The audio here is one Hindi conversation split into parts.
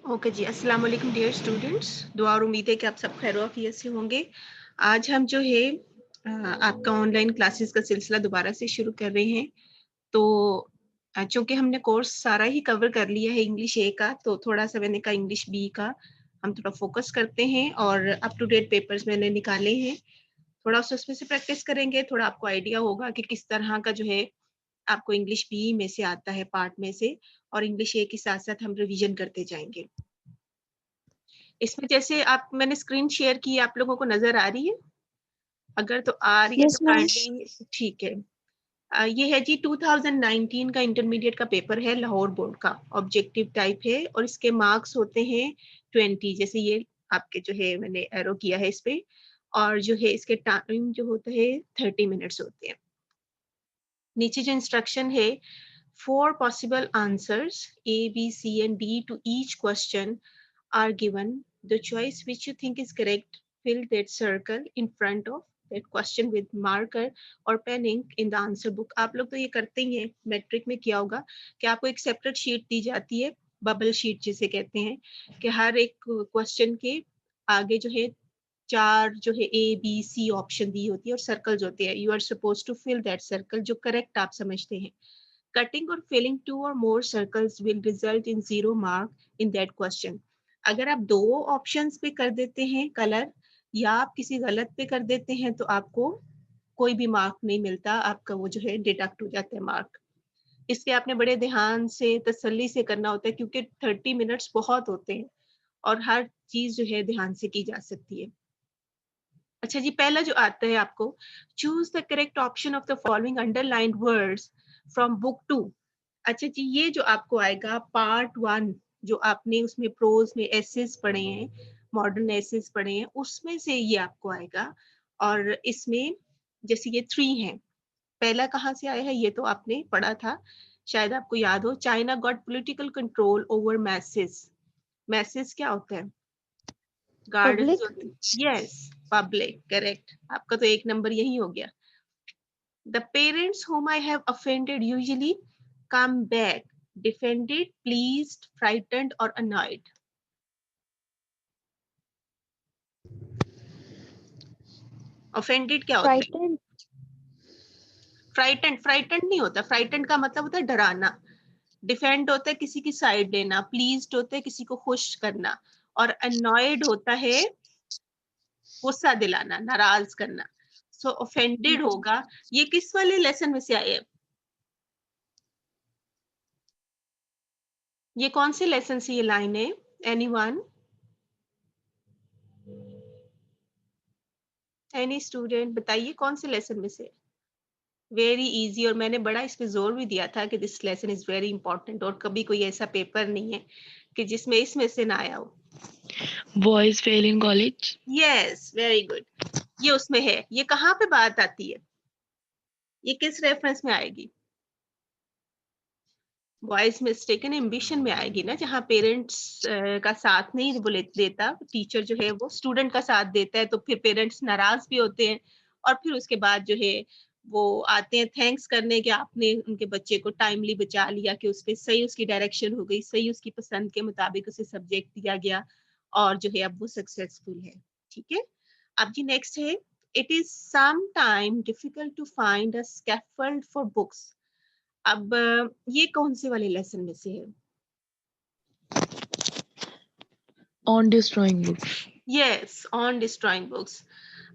ओके जी, अस्सलाम वालेकुम डियर स्टूडेंट्स। दुआ और उम्मीद है कि आप सब खैर आफियत से होंगे। आज हम जो है आपका ऑनलाइन क्लासेस का सिलसिला दोबारा से शुरू कर रहे हैं। तो चूँकि हमने कोर्स सारा ही कवर कर लिया है इंग्लिश ए का, तो थोड़ा-सा मैंने कहा इंग्लिश बी का हम थोड़ा फ़ोकस करते हैं और अप टू डेट पेपर्स मैंने निकाले हैं। थोड़ा-सा उसमें से प्रैक्टिस करेंगे, थोड़ा आपको आइडिया होगा कि किस तरह का जो है आपको इंग्लिश बी में से आता है पार्ट में से, और इंग्लिश ए के साथ-साथ हम रिवीजन करते जाएँगे। इसमें जैसे आप मैंने स्क्रीन शेयर की, आप लोगों को नज़र आ रही है? अगर तो आ रही है तो यस मैम। काइंडली ठीक है। ये है जी 2019 का इंटरमीडिएट का पेपर है, लाहौर बोर्ड का, ऑब्जेक्टिव टाइप है और इसके मार्क्स होते हैं 20, जैसे ये आपके जो है मैंने एरो किया है इस पे, और जो है इसके टाइम जो होता है 30 मिनट्स होते हैं। नीचे जो इंस्ट्रक्शन है, 4 possible answers A, B, C and D to each question are given. The choice which you think is correct, fill that circle in front of that question with marker or penning in the answer book. आप लोग तो ये करते ही हैं, मैट्रिक में किया होगा कि आपको एक सेपरेट शीट दी जाती है, बबल शीट जिसे कहते हैं, कि हर एक क्वेश्चन के आगे जो है 4 जो है ए, बी, सी ऑप्शन दी होती है और सर्कल्स होते हैं। You are supposed to fill that circle जो करेक्ट आप समझते हैं। Cutting or filling 2 or more circles will result in 0 mark in that question. अगर आप 2 ऑप्शंस पे कर देते हैं कलर, या आप किसी गलत पे कर देते हैं, तो आपको कोई भी मार्क नहीं मिलता, आपका वो जो है डिडक्ट हो जाता है मार्क। इसलिए आपने बड़े ध्यान से, तसल्ली से करना होता है, क्योंकि 30 मिनट्स बहुत होते हैं और हर चीज़ जो है ध्यान से की जा सकती है। अच्छा जी, पहला जो आता है आपको, choose the correct option of the following underlined words from book 2। अच्छा जी, ये जो आपको आएगा पार्ट 1, जो आपने उसमें प्रोज़ में एसेस पढ़े हैं, मॉडर्न एसेस पढ़े हैं, उसमें से ये आपको आएगा। और इसमें जैसे ये 3 हैं, पहला कहाँ से आया है ये तो आपने पढ़ा था, शायद आपको याद हो, China got political control over message. Message क्या होता है? Gardens public. होते हैं। Yes, public, correct. आपका तो 1 नंबर यही हो गया। The parents whom I have offended usually come back defended, pleased, frightened or annoyed. Offended क्या होता है? फ्राइटेंड। फ्राइटेंड, फ्राइटेंड नहीं होता, फ्राइटेंड का मतलब होता है डराना। डिफेंड होता है किसी की साइड लेना, प्लीज्ड होता है किसी को खुश करना, और अनॉयड होता है गुस्सा दिलाना, नाराज करना। सो ऑफेंडेड होगा। ये किस वाले लेसन में से आए? ये कौन से लेसन से ये लाइन है? एनीवन? एनी स्टूडेंट बताइए कौन से लेसन में से? वेरी इजी, और मैंने बड़ा इस पे जोर भी दिया था कि this lesson is very important, और कभी कोई ऐसा पेपर नहीं है कि जिसमें इसमें से ना आया हो। Boys fail in college. Yes, very good. ये उसमें है। ये कहाँ पे बात आती है? ये किस रेफरेंस में आएगी? बॉयज मिस्टेकन एम्बिशन में आएगी ना, जहाँ पेरेंट्स का साथ नहीं बोले देता, टीचर जो है वो स्टूडेंट का साथ देता है, तो फिर पेरेंट्स नाराज भी होते हैं, और फिर उसके बाद जो है वो आते हैं थैंक्स करने कि आपने उनके बच्चे को टाइमली बचा लिया, कि उस पे सही उसकी डायरेक्शन हो गई, सही उसकी पसंद के मुताबिक उसे सब्जेक्ट दिया गया, और जो है अब वो सक्सेसफुल है। ठीक है, अब जी नेक्स्ट है, it is some time difficult to find a scaffold for books. अब ये कौन से वाले लेसन में से है? On destroying books. Yes, on destroying books.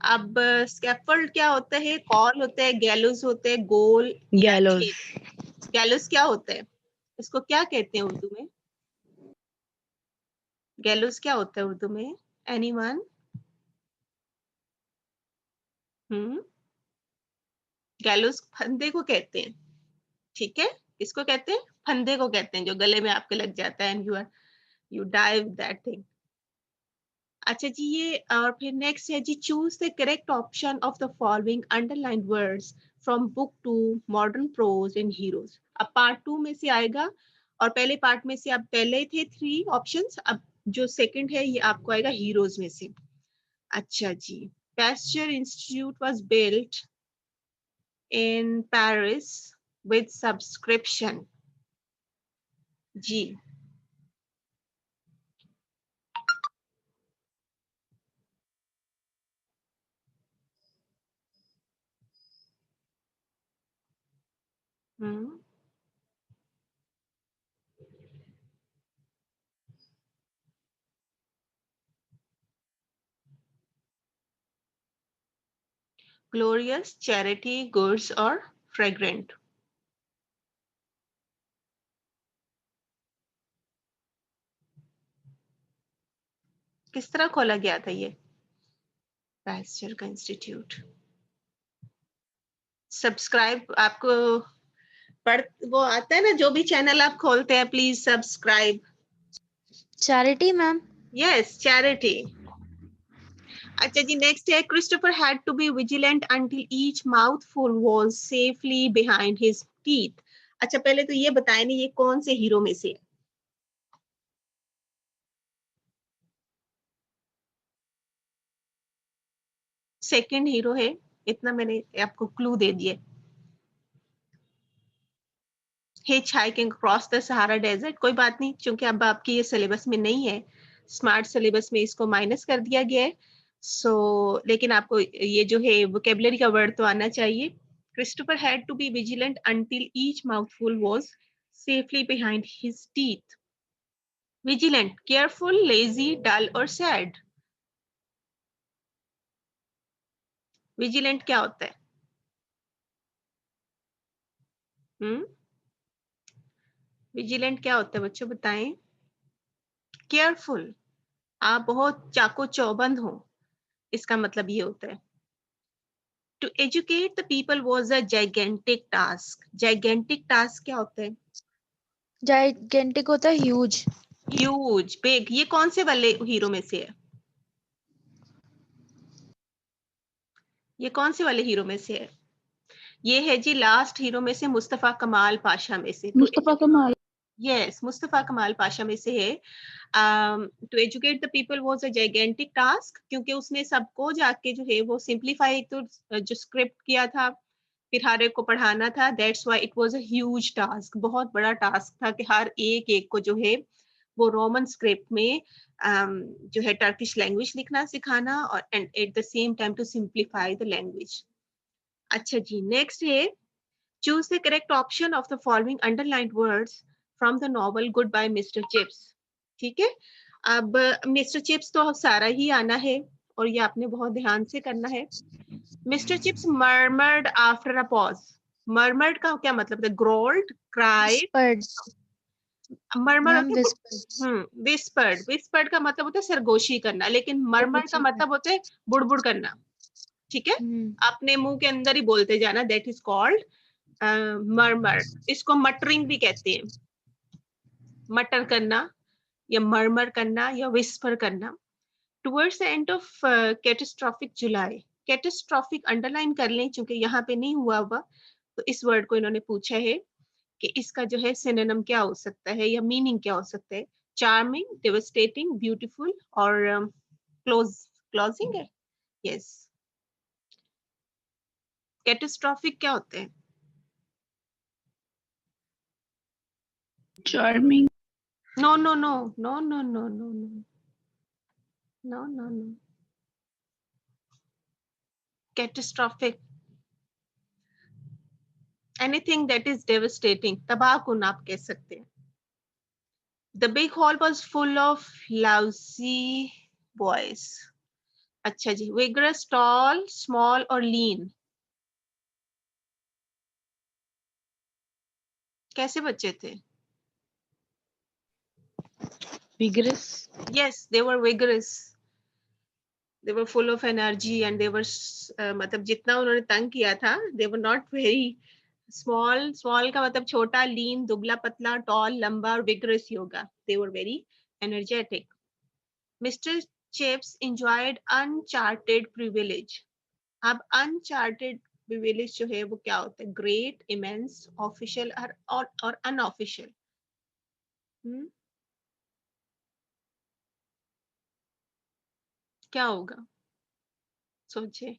अब स्कैफोल्ड क्या होता है? कॉल होता है, गैलोज होता है, गोल या Gallows. छेद। गैलोज क्या होता है? इसको क्या कहते हैं उर्दू में? गैलोज क्या होता है उर्दू में? एनीवन? हम्म, गैलोज फंदे को कहते हैं। ठीक है, किसको कहते हैं? फंदे को कहते हैं, जो गले में आपके लग जाता है, and you dive that thing. अच्छा जी, ये और फिर नेक्स्ट है जी, choose the correct option of the following underlined words from book 2 modern prose and heroes. अब पार्ट 2 में से आएगा, और पहले पार्ट में से अब पहले थे 3 ऑप्शंस, अब जो सेकंड है ये आपको आएगा हीरोज में से। अच्छा जी, Pasteur institute was built in Paris with subscription. जी, हम्म, ग्लोरियस, चैरिटी, गुड्स और फ्रेग्रेंट। किस तरह खोला गया था ये? पास्चर का इंस्टीट्यूट। सब्सक्राइब आपको पढ़ वो आता है ना, जो भी चैनल आप खोलते हैं please subscribe. Charity ma'am. Yes, charity. अच्छा जी, नेक्स्ट है Christopher had to be vigilant until each mouthful was safely behind his teeth. अच्छा, पहले तो ये बताएं नहीं, ये कौन से हीरो में से है? सेकंड हीरो है, इतना मैंने आपको क्लू दे दिए। Hitchhiking across the Sahara desert. कोई बात नहीं, क्योंकि अब आपके ये सिलेबस में नहीं है, स्मार्ट सिलेबस में इसको माइनस कर दिया गया है। सो लेकिन आपको ये जो है वोकेबलरी का वर्ड तो आना चाहिए। Christopher had to be vigilant until each mouthful was safely behind his teeth. Vigilant, careful, lazy, dull और सैड। विजिलेंट क्या होता है? विजिलेंट क्या होता है बच्चों, बताएं। केयरफुल, आप बहुत चाको चौबंद हो, इसका मतलब ये होता है। To educate the people was a gigantic task. Gigantic task क्या होता है? जाइगेंटिक होता है ह्यूज। Huge, big। ये कौन से वाले हीरो में से है? ये कौन से वाले हीरो में से है? ये है जी लास्ट हीरो में से, मुस्तफा कमाल पाशा में से। मुस्तफा कमाल। यस, मुस्तफा कमाल पाशा में से है। To educate the people was a gigantic task, क्योंकि उसने सबको जाके जो है वो सिंप्लीफाई तो जो स्क्रिप्ट किया था, फिर हर एक को पढ़ाना था। That's why it was a huge task. बहुत बड़ा टास्क था कि हर एक एक को जो है वो रोमन स्क्रिप्ट में जो है टर्किश लैंग्वेज लिखना सिखाना, और and at the same time to simplify the language. अच्छा जी, नेक्स्ट है choose the correct option of the following underlined words from the novel goodbye Mr Chips. ठीक है, अब मिस्टर चिप्स तो सारा ही आना है और ये आपने बहुत ध्यान से करना है। Mister chips murmured after a pause। murmured का क्या मतलब है? growled, cried। Whispered murmur ma'am, होता विस्पर्ड। है whispered। whispered का मतलब होता है सरगोशी करना, लेकिन murmur का मतलब होता है बुड़बुड़ करना। ठीक है, अपने मुंह के अंदर ही बोलते जाना, दैट इज कॉल्ड murmur। इसको मटरिंग भी कहते हैं, मटर करना या मरमर करना या विस्पर करना। Towards the end of catastrophic July. Catastrophic underline कर लें, क्योंकि यहाँ पे नहीं हुआ हुआ, तो इस वर्ड को इन्होंने पूछा है कि इसका जो है सिनोनिम क्या हो सकता है या मीनिंग क्या हो सकता है। चार्मिंग, डेवास्टेटिंग, ब्यूटीफुल और क्लोजिंग है। यस, कैटास्ट्रॉफिक क्या होते हैं? Charming. No no no no no no no no no no no. Catastrophic, anything that is devastating, तबाहकुन आप कह सकते हैं। The big hall was full of lousy boys। अच्छा जी, vigorous, tall, small और lean, कैसे बच्चे थे? Vigorous. Yes, they were vigorous। They were full of energy and they were मतलब जितना उन्होंने तंग किया था, they were not very small। small का मतलब छोटा, lean दुबला पतला, tall लंबा और vigorous yoga. They were very energetic। Mr. Chips enjoyed uncharted privilege। अब अनचार्टेड प्रिविलेज जो है वो क्या होता है? ग्रेट, इमेंस, ऑफिशियल और अनऑफिशियल। क्या होगा? सोचिए,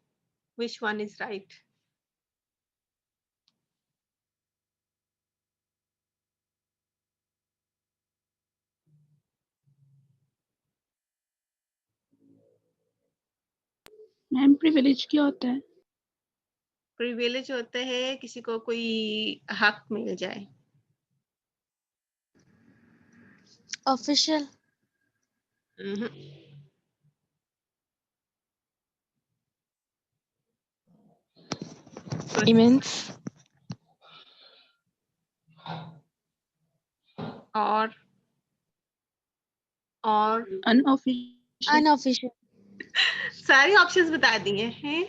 which one is right? Ma'am privilege क्या होता है? प्रिविलेज होता है किसी को कोई हक मिल जाए। ऑफिशियल। Immense. और Unofficial. अनऑफिशियल। सारे ऑप्शंस बता दिए हैं।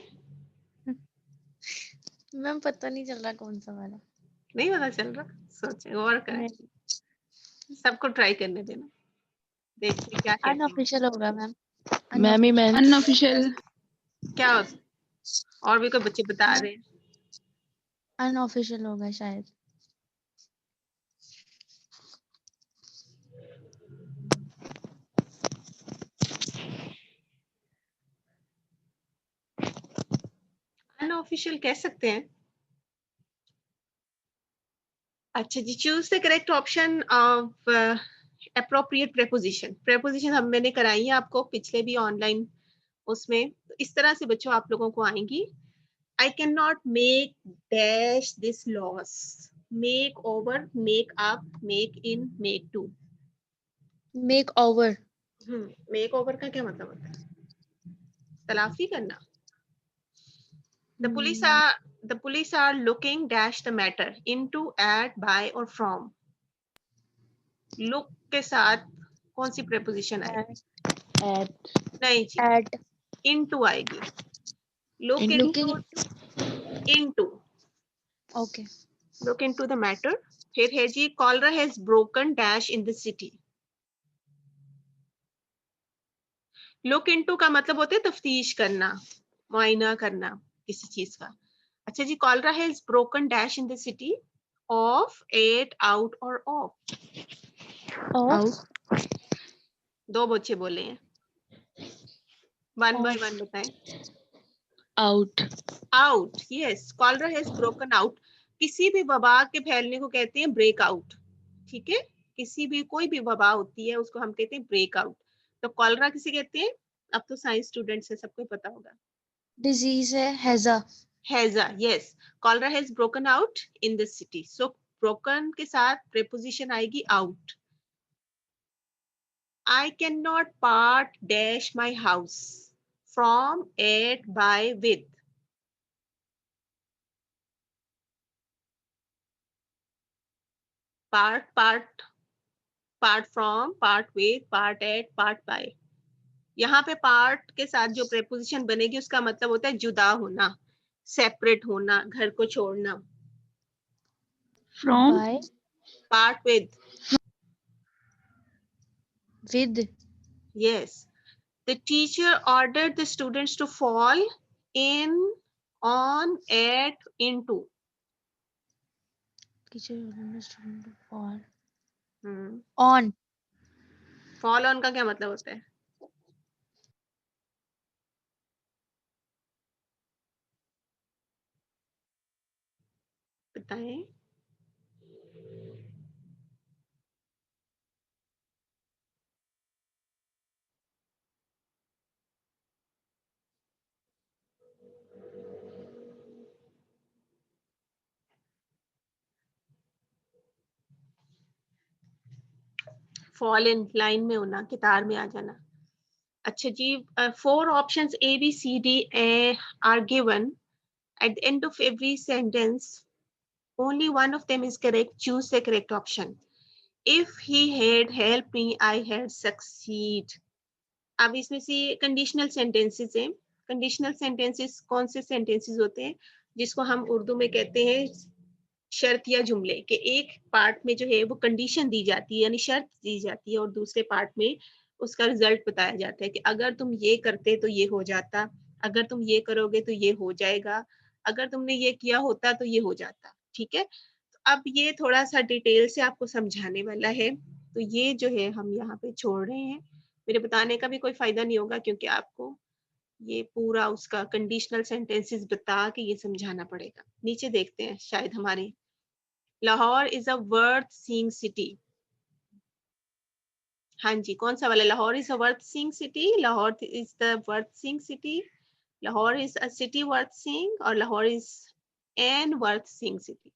मैम पता नहीं चल रहा कौन सा वाला। नहीं पता चल रहा, सोचे और करें, सबको ट्राई करने देना, देखते क्या कहते हैं। अनऑफिशियल होगा मैम। Ma'am immense. Unofficial. क्या और भी कोई बच्चे बता रहे हैं? अनऑफिशियल होगा शायद। अनऑफिशियल कह सकते हैं। अच्छा जी, choose the correct option of appropriate preposition. Preposition हम मैंने कराई है आपको पिछले भी ऑनलाइन उसमें, तो इस तरह से बच्चों आप लोगों को आएंगी। I can not make dash this loss, make over, make up, make in, make to. Make over. Make over का क्या मतलब होता है? तलाफी करना। The police are looking dash the matter into, at, by or from. Look के साथ कौन सी preposition आएगी? At. नहीं जी, एट। into आएगी। Look Looking into. Okay. Look into the matter. फिर है जी, cholera has broken dash in the city. Look into का मतलब होता है तफ्तीश करना, मुआयना करना किसी चीज का। अच्छा जी, cholera has broken dash in the city of, at, out or off. Of. दो बच्चे बोले हैं, वन बाय वन बताएं। Out. Out, yes, cholera has broken out. किसी भी वबा के फैलने को कहते हैं ब्रेक आउट, ठीक है? किसी भी कोई भी वबा होती है उसको हम कहते हैं ब्रेक आउट। तो कॉलरा किसे कहते हैं? अब तो साइंस स्टूडेंट्स है, सबको पता होगा। डिजीज है हैजा। हैजा, yes, cholera has broken out in the city. So broken के साथ प्रेपोजिशन आएगी out. I cannot part dash my house from, at, by, with. Part from, part with, part at, part by. यहाँ पे part के साथ जो preposition बनेगी उसका मतलब होता है जुदा होना, separate होना, घर को छोड़ना। From. Bye. Part with, with. yes. The teacher ordered the students to fall in, on, at, into. Fall Hmm. On. Fall on का क्या मतलब होता है? बताएं। फॉल इन, लाइन में होना, कितार में आ जाना। अच्छा जी, 4 options A, B, C, D are given. At the end of every sentence, only one of them is correct. Choose the correct option. If he had helped me, I had succeed. अब इसमें से कंडीशनल सेंटेंसेस हैं। कंडीशनल सेंटेंसेस कौन से सेंटेंसेस होते हैं जिसको हम उर्दू में कहते हैं शर्त या जुमले के। एक पार्ट में जो है वो कंडीशन दी जाती है, यानी शर्त दी जाती है, और दूसरे पार्ट में उसका रिजल्ट बताया जाता है कि अगर तुम ये करते तो ये हो जाता, अगर तुम ये करोगे तो ये हो जाएगा, अगर तुमने ये किया होता तो ये हो जाता। ठीक है, तो अब ये थोड़ा सा डिटेल से आपको समझाने वाला है, तो ये जो है हम यहाँ पे छोड़ रहे हैं। मेरे बताने का भी कोई फायदा नहीं होगा क्योंकि आपको ये पूरा उसका कंडीशनल सेंटेंसेस बता के ये समझाना पड़ेगा। नीचे देखते हैं, शायद हमारे Lahore is a worth seeing city. हाँ जी, कौन सा वाला? Lahore is a worth seeing city, Lahore is the worth seeing city, Lahore is a city worth seeing, और Lahore is and worth seeing city?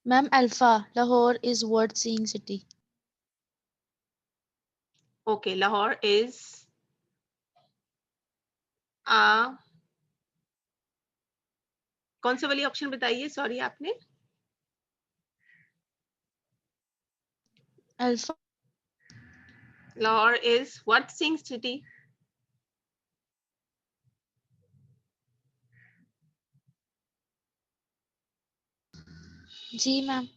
Ma'am, Alpha. Lahore is worth seeing city. Okay, Lahore is कौन सा वाली ऑप्शन बताइए, सॉरी आपने? Alpha. Lahore is what seeing city? जी ma'am.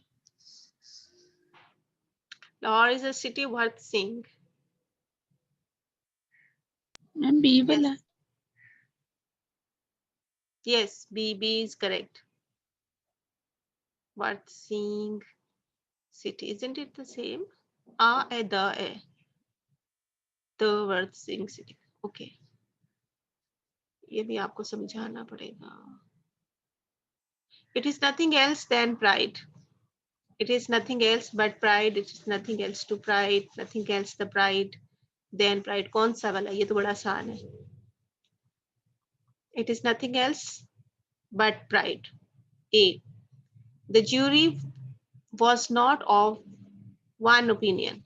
Lahore is a city worth seeing. Ma'am B वाला. Yes, B is correct. Worth seeing city, isn't it the same? The worth seeing city. Okay. ये भी आपको समझाना पड़ेगा. It is nothing else than pride. It is nothing else but pride. It is nothing else to pride. Nothing else the pride. Then pride. कौन सा वाला? ये तो बड़ा आसान है. It is nothing else but pride. A. The jury was not of one opinion.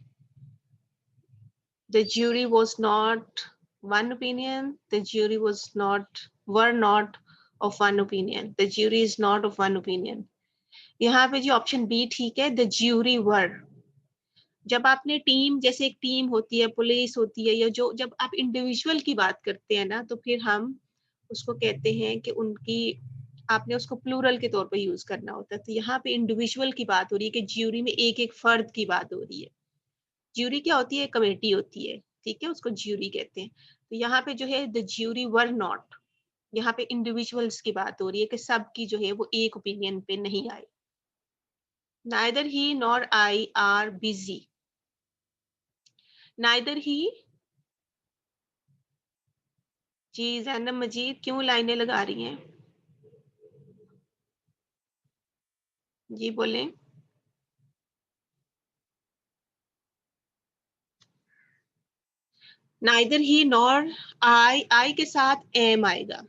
The jury was not one opinion. The jury were not of one opinion. The jury is not of one opinion. यहाँ पे जो ऑप्शन बी ठीक है, द ज्यूरी वर. जब आपने टीम, जैसे एक टीम होती है, पुलिस होती है, या जो जब आप इंडिविजुअल की बात करते हैं ना, तो फिर हम उसको कहते हैं कि उनकी, आपने उसको प्लूरल के तौर पे यूज करना होता है. तो यहाँ पे इंडिविजुअल की बात हो रही है कि ज्यूरी में एक एक फर्द की बात हो रही है. ज्यूरी क्या होती है? कमेटी होती है, ठीक है, उसको ज्यूरी कहते हैं. तो यहाँ पे जो है द ज्यूरी वर नॉट, यहाँ पे इंडिविजुअल्स की बात हो रही है कि सब की जो है वो एक ओपिनियन पे नहीं आए. Neither he nor I are busy. Neither he. जी जैनब मजीद क्यों लाइनें लगा रही हैं? जी बोलें. Neither he nor I के साथ am आएगा.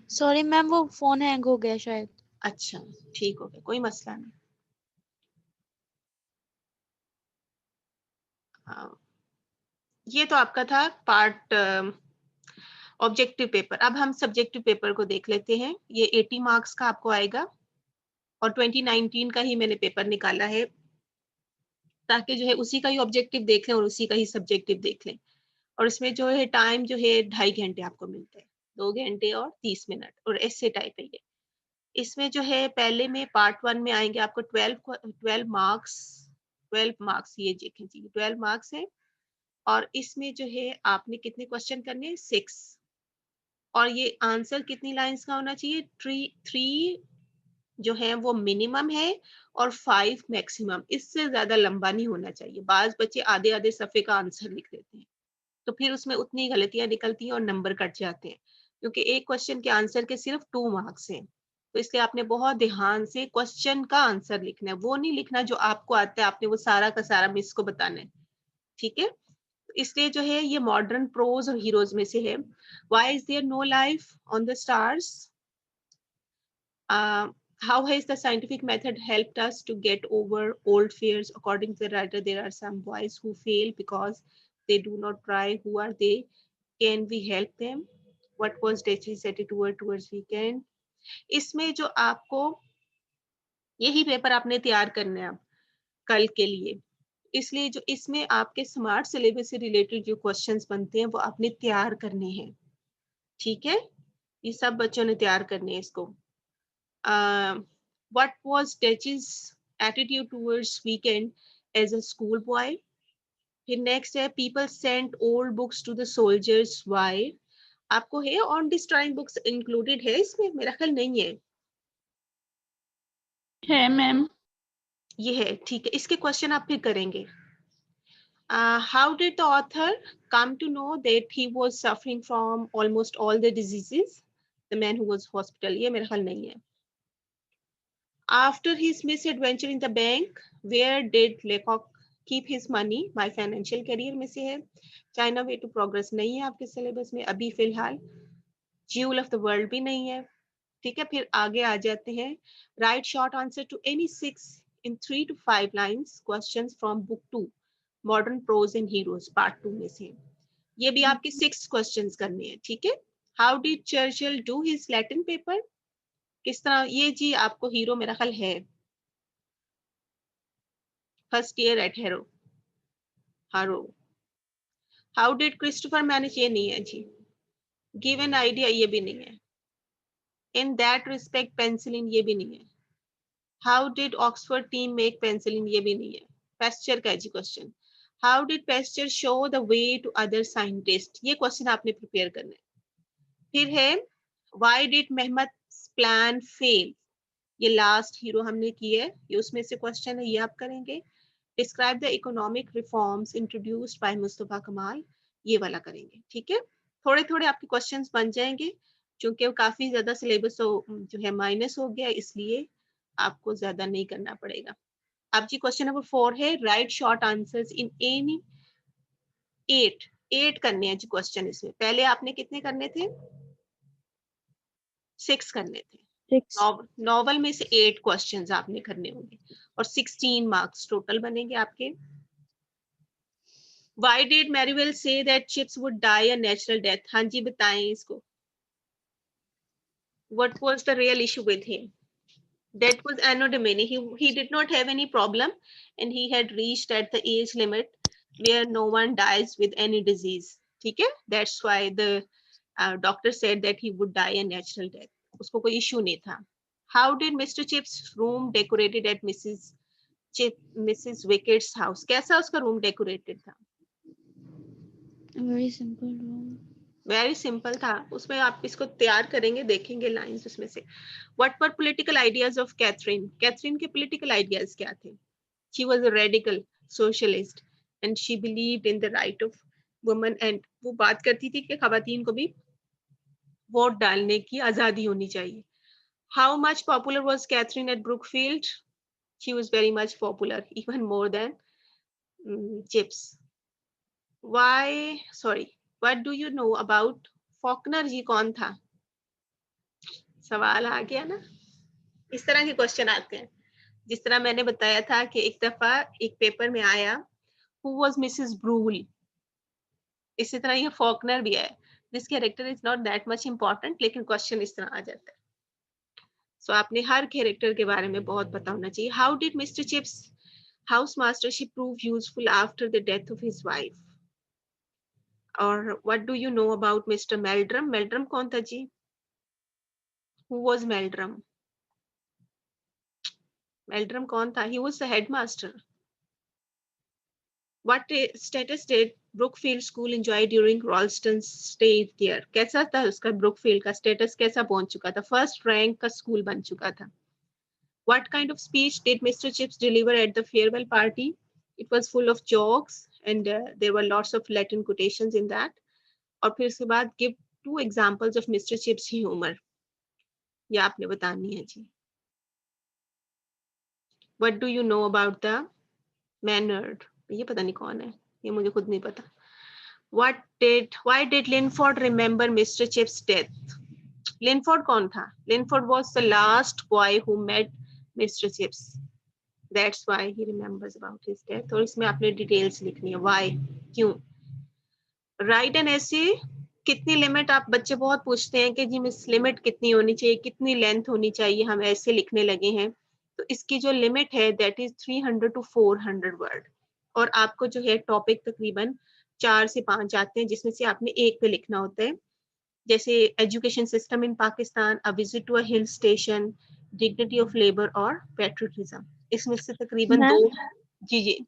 सॉरी मैम, वो फोन हैंग हो गया शायद. अच्छा ठीक हो गया, कोई मसला नहीं. ये तो आपका था पार्ट ऑब्जेक्टिव पेपर. अब हम सब्जेक्टिव पेपर को देख लेते हैं. ये 80 मार्क्स का आपको आएगा और 2019 का ही मैंने पेपर निकाला है, ताकि जो है उसी का ही ऑब्जेक्टिव देख लें और उसी का ही सब्जेक्टिव देख लें. और इसमें जो है टाइम जो है 2.5 घंटे आपको मिलते हैं, 2 घंटे और 30 मिनट, और ऐसे टाइप है ये. इसमें जो है पहले में पार्ट 1 में आएंगे आपको 12 मार्क्स. 12 मार्क्स ये देखें जी, 12 मार्क्स है. और इसमें जो है आपने कितने क्वेश्चन करने हैं? 6. और ये आंसर कितनी लाइंस का होना चाहिए? 3 जो है वो मिनिमम है और 5 मैक्सिमम. इससे ज्यादा लंबा नहीं होना चाहिए. बाज बच्चे आधे आधे सफे का आंसर लिख देते हैं, तो फिर उसमें उतनी गलतियां निकलती हैं और नंबर कट जाते हैं, क्योंकि एक क्वेश्चन के आंसर के सिर्फ 2 मार्क्स हैं. तो इसलिए आपने बहुत ध्यान से क्वेश्चन का आंसर लिखना है, वो नहीं लिखना जो आपको आता है, आपने वो सारा का सारा मिस को बताना है, ठीक है. इसलिए जो है ये मॉडर्न प्रोज और हीरोज में से है. Why is there no life on the stars? How has the scientific method helped us to get over old fears? According to the writer, there are some boys who fail because they do not try. Who are they? Can we help them? What was Desi's attitude towards weekend? इसमें जो आपको यही पेपर आपने तैयार करना है अब कल के लिए. इसलिए जो इसमें आपके स्मार्ट सिलेबस से रिलेटेड जो क्वेश्चंस बनते हैं वो आपने तैयार करने हैं, ठीक है. ये सब बच्चों ने तैयार करने हैं इसको. What was Desi's attitude towards weekend as a school boy? फिर नेक्स्ट है people sent old books to the soldiers. Why? आपको है on destroying books included है इसमें? मेरा ख्याल नहीं है. है मैम. ये है, ठीक है. इसके क्वेश्चन आप फिर करेंगे. How did the author come to know that he was suffering from almost all the diseases? The man who was hospital. ये मेरा ख्याल नहीं है. After his misadventure in the bank, where did Lecoq keep his money? My financial career में से है. China way to progress नहीं है आपके सिलेबस में अभी फिलहाल. ज्यूल ऑफ द वर्ल्ड भी नहीं है। ठीक है, फिर आगे आ जाते हैं। Write short answer to any 6 in 3 to 5 lines questions from book 2 modern prose and heroes part 2 में से। ये भी आपके 6 क्वेश्चंस करने हैं। ठीक है, how did Churchill do his Latin paper, किस तरह, ये जी आपको हीरो मेरा ख्याल है, फर्स्ट ईयर एट हेरो हारो। हाउ डिड क्रिस्टोफर मैनेज, ये नहीं है जी। गिव एन आइडिया, ये भी नहीं है। इन दैट रिस्पेक्ट पेंसिलिन, ये भी नहीं है। How did Oxford team make penicillin, ये भी नहीं है। पेस्चर का जी question, how did Pasteur show the way to other scientist, ये क्वेश्चन आपने प्रिपेयर करना है। फिर है why did Mehmed plan fail, ये लास्ट हीरो हमने की है, ये उसमें से क्वेश्चन है, ये आप करेंगे। Describe the economic reforms introduced by Mustafa कमाल, ये वाला करेंगे। ठीक है, थोड़े थोड़े आपके क्वेश्चंस बन जाएंगे, क्योंकि काफी ज्यादा सिलेबस जो है माइनस हो गया, इसलिए आपको ज्यादा नहीं करना पड़ेगा। अब जी क्वेश्चन नंबर 4 है, right short answers in any 8 करने हैं जी क्वेश्चन। इसमें पहले आपने कितने करने थे, 6 करने थे। 6। नॉवल में से 8 क्वेश्चंस आपने करने होंगे और 16 मार्क्स टोटल बनेंगे आपके। Why did Merivale say that chips would die a natural death? हाँ जी बताएं इसको। What was the real issue with him? That was Anno Domini. He did not have any problem, and he had reached at the age limit where no one dies with any disease. ठीक है? That's why the doctor said that he would die a natural death. उसको कोई issue नहीं था। How did Mr. Chip's room decorated at Mrs. Wickett's house? कैसा उसका room decorated था? Very simple room. Very simple था। उसमें आप इसको तैयार करेंगे, देखेंगे लाइंस उसमें से। What were political ideas of Catherine, Catherine के पॉलिटिकल आइडियाज क्या थे? She was a radical socialist and she believed in the right of women, and वो बात करती थी कि खवातीन को भी वोट डालने की आजादी होनी चाहिए। How much popular was Catherine at Brookfield? She was very much popular, even more than Chips. What do you know about Faulkner जी कौन था? सवाल आ गया ना। इस तरह के क्वेश्चन आते हैं, जिस तरह मैंने बताया था कि एक दफा एक पेपर में आया, हु वाज मिसेस ब्रूल, इसी तरह ये फॉकनर भी है। This character is not that much important, लेकिन क्वेश्चन इस तरह आ जाता है। सो आपने हर कैरेक्टर के बारे में बहुत पता होना चाहिए। How did mister Chips house mastership prove useful after the death of his wife? और what do you know about mister Meldrum, Meldrum कौन था जी? Who was Meldrum? मेल्ड्रम कौन था? He was the headmaster. What status did Brookfield School enjoy during Ralston's stay there? कैसा था उसका ब्रुकफील्ड का स्टेटस, कैसा पहुंच चुका था? फर्स्ट रैंक का स्कूल बन चुका था। What kind of speech did Mr. Chips deliver at the farewell party? It was full of jokes and there were lots of Latin quotations in that. और फिर उसके बाद give 2 examples of Mr. Chips humor. ये आपने बतानी है जी। What do you know about the Maynard? ये पता नहीं कौन है, ये मुझे खुद नहीं पता। Why did Linford remember Mr. Chip's death? Linford कौन था? Linford was the last boy who met Mr. Chips. That's why he remembers about his death. और इसमें आपने डिटेल्स लिखनी है, why, क्यों। Write an essay. कितनी लिमिट, आप बच्चे बहुत पूछते हैं कि जी मिस लिमिट कितनी होनी चाहिए, कितनी लेंथ होनी चाहिए, हम ऐसे लिखने लगे हैं। तो इसकी जो लिमिट है दैट इज 300 to 400 वर्ड, और आपको जो है टॉपिक तकरीबन 4 से 5 आते हैं, जिसमें से आपने एक पे लिखना होता है। जैसे education system in Pakistan, a visit to a hill station, dignity of labour और पेट्रियटिज्म। इसमें से तकरीबन 2। जी जी।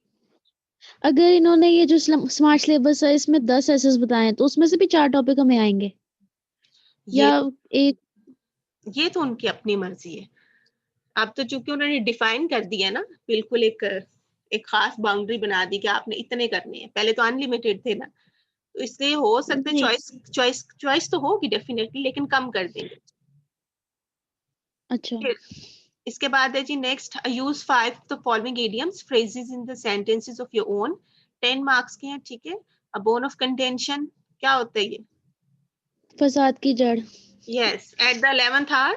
अगर इन्होंने ये जो स्मार्ट सिलेबस है इसमें 10 एसेस बताए हैं तो उसमें से भी 4 टॉपिक हमें आएंगे या एक? ये तो उनकी अपनी मर्जी है। अब तो चूंकि उन्होंने डिफाइन कर दिया ना, बिल्कुल एक खास बाउंड्री बना दी कि आपने इतने करने हैं। पहले तो अनलिमिटेड थे ना, तो इसलिए हो सकता है चॉइस तो होगी डेफिनेटली, लेकिन कम कर देंगे। अच्छा। फिर इसके बाद है जी next, use 5 the following idioms phrases in the sentences of your own. 10 marks के हैं, ठीक है। अ बोन ऑफ कंटेंशन क्या होता है ये? फसाद की जड़। Yes, at the 11th hour.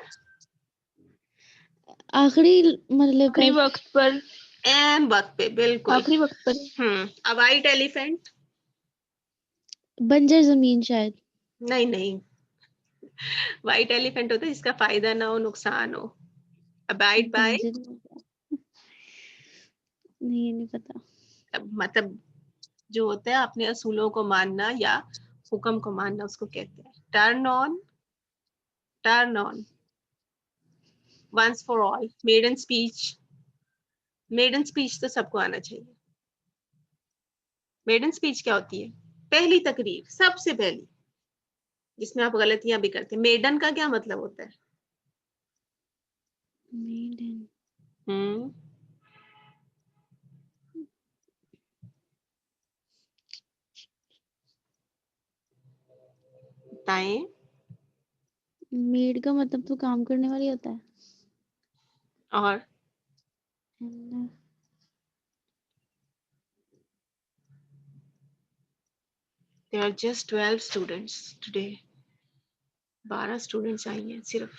आखिरी मरले आखिरी पर, वक्त पर, एम वक्त पे, बिल्कुल। आखिरी वक्त पर। A white elephant? बंजर जमीन शायद। नहीं नहीं, व्हाइट एलिफेंट होता है जिसका फायदा ना हो नुकसान हो। अबाइड बाय, बंजर नहीं पता। मतलब जो होता है अपने असूलों को मानना या हुक्म को मानना, उसको कहते हैं। Turn on, turn on, once for all. Maiden speech, maiden speech तो सबको आना चाहिए। मेडन स्पीच क्या होती है? पहली तकरीर, सबसे पहली, जिसमें आप गलतियां भी करते हैं। मेडन का क्या मतलब होता है? मेडन, हम्म, बताएं। मेड का मतलब तो काम करने वाली होता है। और And, there are just 12 students today. 12 students I हैं सिर्फ।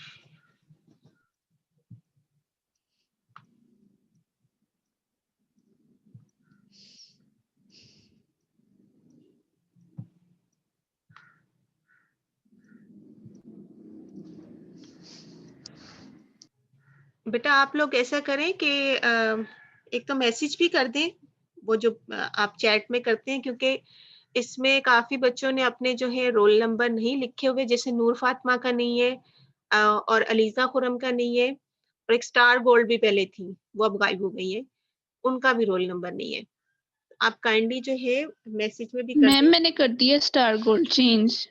बेटा आप लोग ऐसा करें कि एक तो मैसेज भी कर दें, वो जो आप चैट में करते हैं, क्योंकि इसमें काफी बच्चों ने अपने जो है रोल नंबर नहीं लिखे हुए, जैसे नूर फातिमा का नहीं है, और अलीजा खुरम का नहीं है, और एक स्टार गोल्ड भी पहले थी, वो अब गायब हो गई है, उनका भी रोल नंबर नहीं है। आप काइंडली जो है मैसेज में भी कर मैम दें। मैंने कर दिया स्टार गोल्ड चेंज।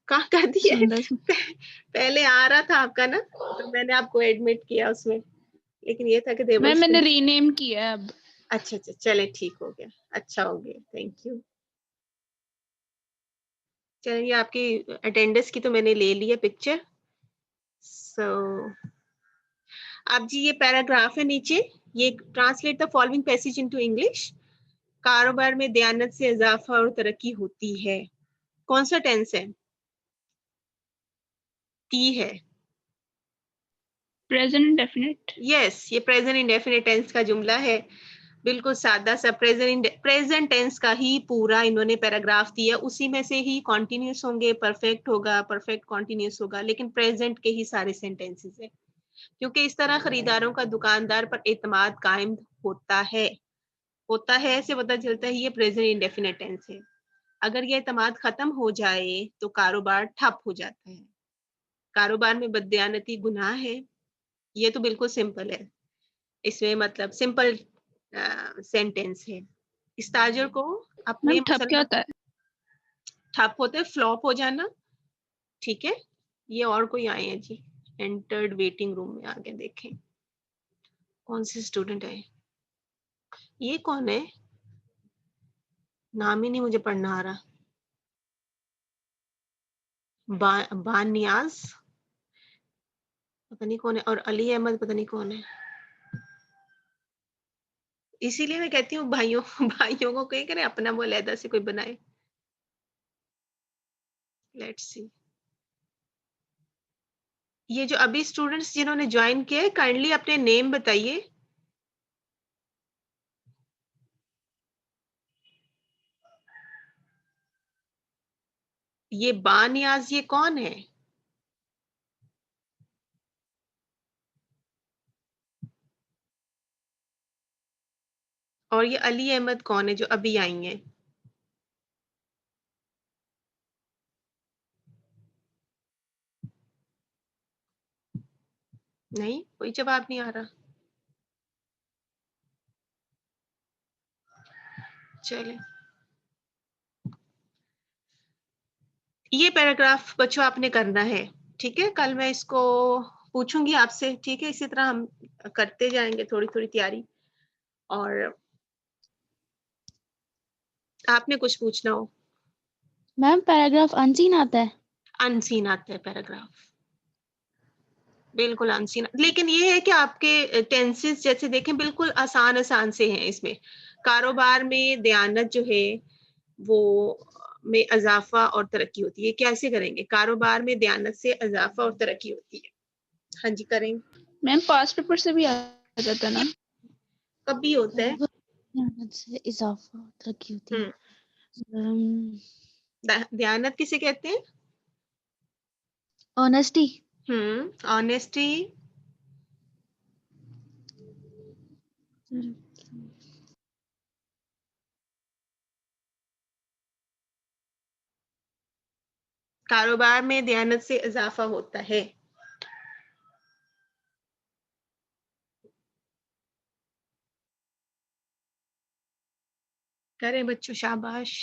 कहाँ कर दिया है? सुंदर पहले आ रहा था आपका ना, तो मैंने आपको एडमिट किया उसमें, लेकिन ये था कि मैम देवर्ष। मैंने रीनेम किया है अब। अच्छा अच्छा, चले ठीक हो गया, अच्छा हो गया, थैंक यू। चलिए आपकी अटेंडेंस की तो मैंने ले लिया पिक्चर। सो अब जी ये पैराग्राफ है नीचे, ये translate the following passage into English. कारोबार में दयानत से इजाफा और तरक्की होती है। कौन सा टेंस है? टी है। Present definite. यस, ये प्रेजेंट इंडेफिनिट टेंस का जुमला है, बिल्कुल सादा सा प्रेजेंट टेंस का ही पूरा इन्होंने पैराग्राफ दिया, उसी में से ही कॉन्टिन्यूस होंगे, परफेक्ट होगा, परफेक्ट कॉन्टिन्यूस होगा, लेकिन प्रेजेंट के ही सारे सेंटेंसेस है, क्योंकि इस तरह खरीदारों का दुकानदार पर एतमाद कायम होता है। होता है ऐसे पता चलता है ये प्रेजेंट इंडेफिनिट टेंस है। अगर ये एतमाद खत्म हो जाए तो कारोबार ठप हो जाता है। कारोबार में बददयानती गुनाह है, ये तो बिल्कुल सिंपल है, इसमें मतलब सिंपल सेंटेंस है। इस ताजर को अपने मैम ठप क्या होता है? ठप होते फ्लॉप हो जाना, ठीक है। ये और कोई आए हैं जी, एंटर्ड वेटिंग रूम में, आगे देखें कौन से स्टूडेंट है। ये कौन है? नाम ही नहीं मुझे पढ़ना आ रहा। बानियाज पता नहीं कौन है, और अली अहमद पता नहीं कौन है। इसीलिए मैं कहती हूँ भाइयों भाइयों को कहीं करें अपना वो अलहदा से कोई बनाए। लेट्स सी, ये जो अभी स्टूडेंट्स जिन्होंने ज्वाइन किया है, काइंडली अपने नेम बताइए। ये बानियाज ये कौन है? और ये अली अहमद कौन है जो अभी आई है? नहीं, कोई जवाब नहीं आ रहा। चले, ये पैराग्राफ बच्चों आपने करना है, ठीक है। कल मैं इसको पूछूंगी आपसे, ठीक है। इसी तरह हम करते जाएंगे थोड़ी थोड़ी तैयारी, और आपने कुछ पूछना हो। मैम पैराग्राफ अनसीन आता है। अनसीन आता है पैराग्राफ, बिल्कुल अनसीन, लेकिन ये है कि आपके टेंसेस जैसे देखें बिल्कुल आसान आसान से हैं इसमें। कारोबार में दयानत जो है वो में इजाफा और तरक्की होती है। कैसे करेंगे? कारोबार में दयानत से इजाफा और तरक्की होती है। हाँ जी, करेंगे। मैम पास्ट पेपर से भी आ जाता है ना? कब भी होता है। दयानत से इजाफा और तरक्की होती है। दयानत किसे कहते हैं? ऑनेस्टी। ऑनेस्टी। कारोबार में दयानत से इजाफा होता है। करें बच्चों, शाबाश।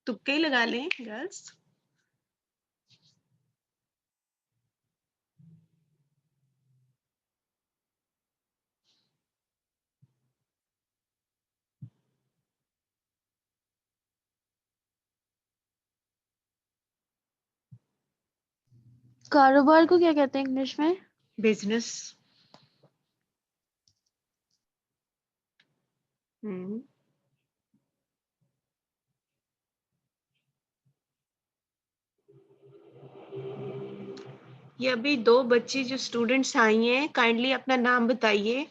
तुक्के ही लगा लें गर्ल्स। कारोबार को क्या कहते हैं इंग्लिश में? बिजनेस। ये अभी 2 बच्ची जो स्टूडेंट्स आई हैं, काइंडली अपना नाम बताइए,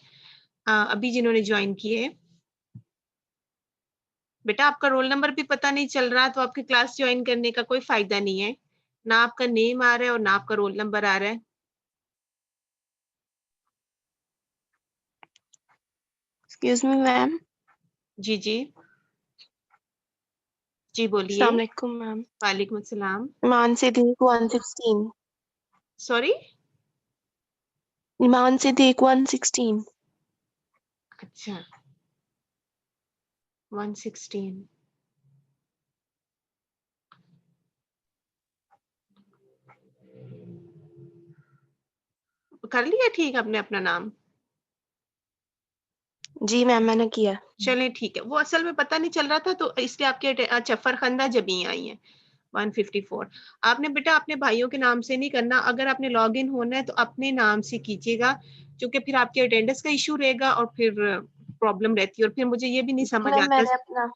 अभी जिन्होंने ज्वाइन किए। बेटा आपका रोल नंबर भी पता नहीं चल रहा तो आपकी क्लास ज्वाइन करने का कोई फायदा नहीं है। ना आपका नेम आ रहा है और ना आपका रोल नंबर आ रहा है। Excuse me ma'am. जी जी जी बोलिए। अस्सलाम वालेकुम मैम। वालेकुम अस्सलाम। ईमान सिद्दीक 116। सॉरी। ईमान सिद्दीक 116। अच्छा 116। कर लिया ठीक आपने अपना नाम? जी मैम मैंने किया। चले ठीक है। वो असल में पता नहीं चल रहा था तो इसलिए आपके अच्छा फरखंदा जबी आई है 154। आपने बेटा अपने भाइयों के नाम से नहीं करना। अगर आपने लॉग इन होना है तो अपने नाम से कीजिएगा, क्योंकि फिर आपके अटेंडेंस का इशू रहेगा और फिर प्रॉब्लम रहती है और फिर मुझे ये भी नहीं समझ मैम आता। मैंने अपना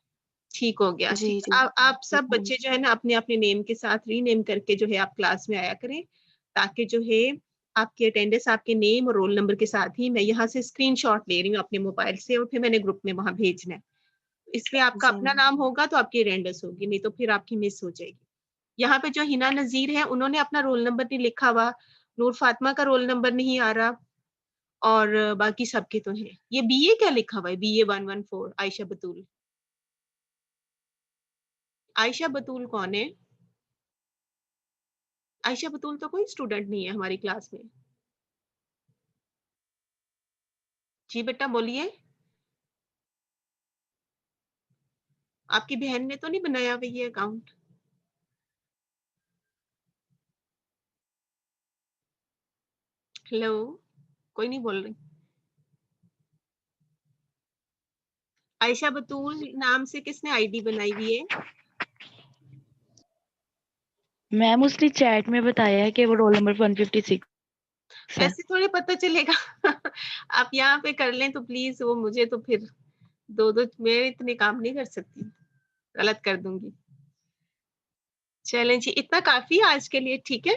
ठीक हो गया। जी ठीक। जी आप सब बच्चे जो है ना अपने अपने नेम के साथ रीनेम करके जो है आप क्लास में आया करें, ताकि जो है आपकी अटेंडेंस आपके नेम और रोल नंबर के साथ ही मैं यहाँ से स्क्रीनशॉट ले रही हूँ अपने मोबाइल से और फिर मैंने ग्रुप में वहां भेजना है। इसलिए आपका जी अपना नाम होगा तो आपकी अटेंडेंस होगी, नहीं तो फिर आपकी मिस हो जाएगी। यहाँ पे जो हिना नजीर है उन्होंने अपना रोल नंबर नहीं लिखा हुआ, नूर फातिमा का रोल नंबर नहीं आ रहा और बाकी सबके तो है। ये बीए क्या लिखा हुआ है? बीए 114 आयशा बतूल। आयशा बतूल कौन है? आयशा बतूल तो कोई स्टूडेंट नहीं है हमारी क्लास में। जी बेटा बोलिए। आपकी बहन ने तो नहीं बनाया हुआ ये अकाउंट? हेलो, कोई नहीं बोल रही। आयशा बतूल नाम से किसने आईडी बनाई हुई है? मैम उसने चैट में बताया है कि वो रोल नंबर 156 है। ऐसे थोड़ी पता चलेगा। आप यहाँ पे कर लें तो प्लीज, वो मुझे तो फिर दो दो मैं इतने काम नहीं कर सकती, गलत कर दूंगी। चलें जी, इतना काफी है आज के लिए। ठीक है,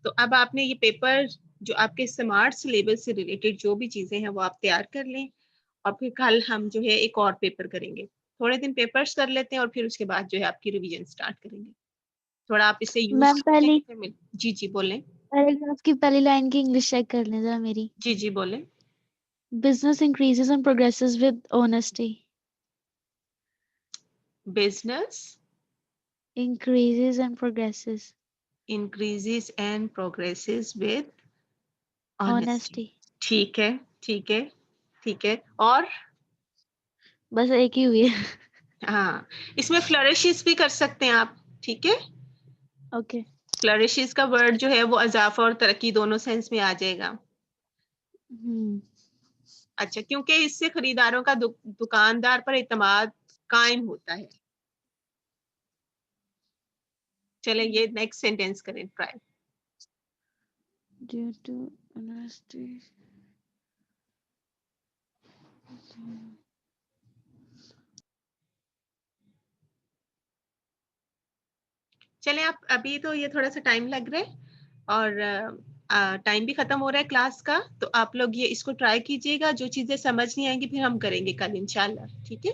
तो अब आपने ये पेपर जो आपके स्मार्ट सिलेबस से रिलेटेड जो भी चीजें हैं वो आप तैयार कर लें और फिर कल हम जो है एक और पेपर करेंगे। थोड़े दिन पेपर्स कर लेते हैं और फिर उसके बाद जो है आपकी रिवीजन स्टार्ट करेंगे। थोड़ा आप इसे यूज मैम पहली जी जी बोलें। पैराग्राफ की पहली लाइन की इंग्लिश चेक कर लें जरा मेरी। जी जी बोलें। Business increases and progresses with honesty. Business increases and progresses increases and progresses with honesty। Honesty. ठीक है ठीक है ठीक है। और बस एक ही हुई है। हाँ, इसमें फ्लरिशेस भी कर सकते हैं आप। ठीक है, ओके। फ्लरिशेस का वर्ड जो है वो इजाफा और तरक्की दोनों सेंस में आ जाएगा। अच्छा, क्योंकि इससे खरीदारों का दुकानदार पर इतमाद कायम होता है। चलें ये नेक्स्ट सेंटेंस करें ट्राई। Due to university. चले आप अभी तो ये थोड़ा सा टाइम लग रहा है और टाइम भी खत्म हो रहा है क्लास का, तो आप लोग ये इसको ट्राई कीजिएगा। जो चीजें समझ नहीं आएंगी फिर हम करेंगे कल इंशाल्लाह, ठीक है।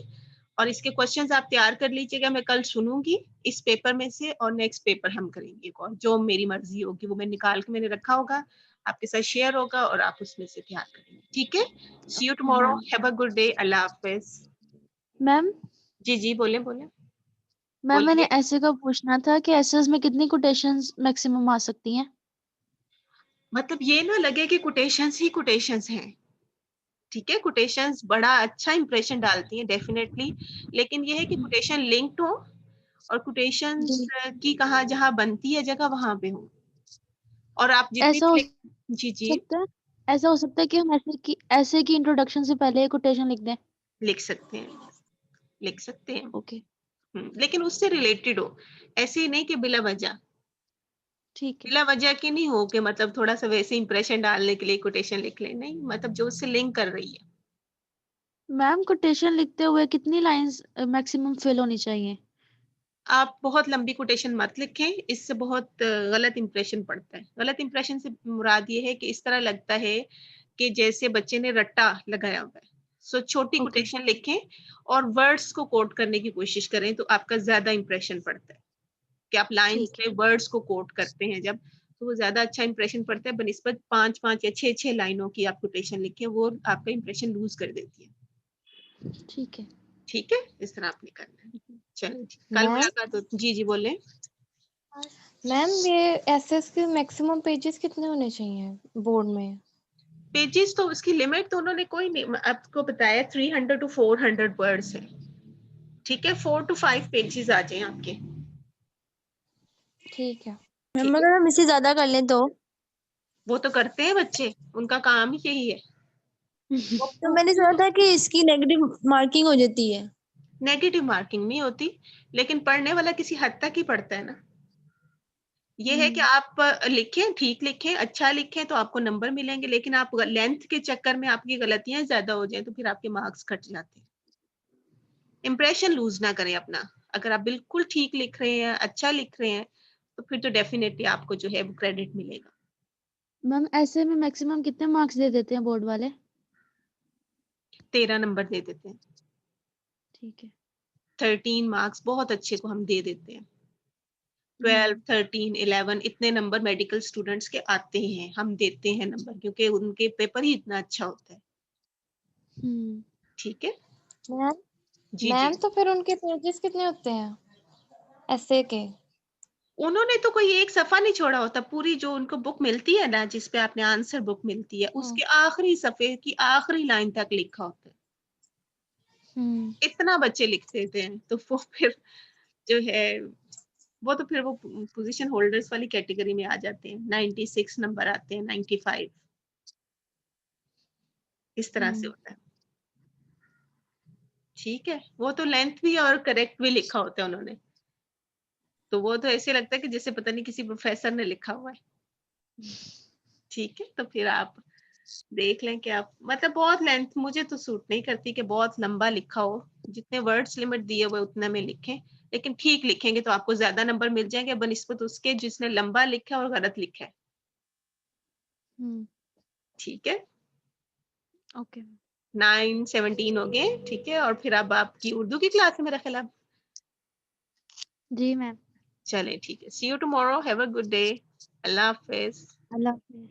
और इसके क्वेश्चंस आप तैयार कर लीजिएगा, मैं कल सुनूंगी इस पेपर में से और नेक्स्ट पेपर हम करेंगे एक और, जो मेरी मर्जी होगी वो मैं निकाल के मैंने रखा होगा, आपके साथ शेयर होगा और आप उसमें से तैयार करेंगे, ठीक है। See you tomorrow, have a good day, अल्लाह हाफिज। मैम जी जी बोले बोले मैम मैंने बोलिए। ऐसे का पूछना था कि एसेस में कितनी कोटेशंस मैक्सिमम आ सकती हैं? मतलब ये ना लगे कि कोटेशंस ही कोटेशंस हैं, ठीक है। कोटेशंस बड़ा अच्छा इंप्रेशन डालती हैं डेफिनेटली, लेकिन ये है कि कोटेशन लिंक्ड हो और कोटेशंस जी की कहाँ जहाँ बनती है जगह वहां पे हो, और आप जितनी ऐसा भी हो जी जी सकता है, ऐसा हो सकता है कि हम ऐसे की इंट्रोडक्शन से पहले कोटेशन लिख दें। लिख सकते हैं, लिख सकते हैं। ओके लेकिन उससे रिलेटेड हो, ऐसे ही नहीं कि बिला वजह, ठीक है बिला वजह की नहीं हो कि मतलब थोड़ा सा वैसे इंप्रेशन डालने के लिए कोटेशन लिख लें, नहीं, मतलब जो उससे लिंक कर रही है। मैम। कोटेशन लिखते हुए कितनी लाइंस मैक्सिमम फिल होनी चाहिए? आप बहुत लंबी कोटेशन मत लिखें, इससे बहुत गलत इंप्रेशन पड़ता है। गलत इंप्रेशन से मुराद ये है कि इस तरह लगता है कि जैसे बच्चे ने रट्टा लगाया हुआ है। सो छोटी ओके कोटेशन लिखें और वर्ड्स को कोट करने की कोशिश करें तो आपका ज्यादा इंप्रेशन पड़ता है। कि आप लाइंस ठीक है में वर्ड्स को कोट करते हैं जब, तो वो ज्यादा अच्छा इंप्रेशन पड़ता है बनिस्बत 5 या 6 लाइनों की आप कोटेशन लिखें, वो आपका इंप्रेशन लूज कर देती है। ठीक है ठीक है, इस तरह आपने करना है। चलिए कल मैम मुलाकात हो। जी जी बोले। मैम ये एसएस के मैक्सिमम पेजेस कितने होने चाहिए बोर्ड में? पेजेस तो उसकी लिमिट तो उन्होंने कोई नहीं आपको बताया, 300 to 400 वर्ड्स है, ठीक है। 4 to 5 पेजेस आ जाए आपके, ठीक है ठीक मैम है। अगर हम इससे ज्यादा कर लें तो? वो तो करते हैं बच्चे, उनका काम ही यही है। तो मैंने सुना था कि इसकी नेगेटिव मार्किंग हो जाती है। नेगेटिव मार्किंग नहीं होती, लेकिन पढ़ने वाला किसी हद तक ही पढ़ता है ना। ये है कि आप लिखें, ठीक लिखें, अच्छा लिखें तो आपको नंबर मिलेंगे, लेकिन आप लेंथ के चक्कर में आपकी गलतियां ज्यादा हो जाए तो फिर आपके मार्क्स कट जाते हैं। इंप्रेशन लूज ना करें अपना। अगर आप बिल्कुल ठीक लिख रहे हैं, अच्छा लिख रहे हैं, तो फिर तो डेफिनेटली आपको जो है वो क्रेडिट मिलेगा। मैम ऐसे में मैक्सिमम कितने मार्क्स दे देते हैं बोर्ड वाले? 13 नंबर दे देते हैं। ठीक है 13 मार्क्स बहुत अच्छे को हम दे देते हैं। 12, 13, 11 इतने नंबर मेडिकल स्टूडेंट्स के आते हैं, हम देते हैं नंबर, क्योंकि उनके पेपर ही इतना अच्छा होता है, ठीक है। मैम जी जी मैम तो फिर उनके पेजेस कितने होते हैं एसए के? उन्होंने तो कोई एक सफा नहीं छोड़ा होता, पूरी जो उनको बुक मिलती है ना, जिसपे आपने आंसर बुक मिलती है, उसके आखिरी सफे की आखिरी लाइन तक लिखा होता है। इतना बच्चे लिख देते हैं, तो वो फिर जो है वो तो फिर वो पोजीशन होल्डर्स वाली कैटेगरी में आ जाते हैं। 96 नंबर आते हैं, 95, इस तरह से होता है, ठीक है। वो तो लेंथ भी और करेक्ट भी लिखा होता है उन्होंने, तो वो तो ऐसे लगता है कि जैसे पता नहीं किसी प्रोफेसर ने लिखा हुआ है, ठीक है। तो फिर आप देख लें कि आप मतलब बहुत लेंथ मुझे तो सूट नहीं करती कि बहुत लंबा लिखा हो। जितने वर्ड्स लिमिट दिए हुए उतने में लिखें, लेकिन ठीक लिखेंगे तो आपको ज्यादा नंबर मिल जाएंगे बनिस्बत उसके जिसने लंबा लिखा है और गलत लिखा है, ठीक है। ओके 9, 17 हो गए, ठीक है। और फिर अब आपकी उर्दू की क्लास है मेरा ख्याल अब। जी मैम चले ठीक है, see you tomorrow, have a good day, अल्लाह हाफिज। अल्लाह हाफिज़।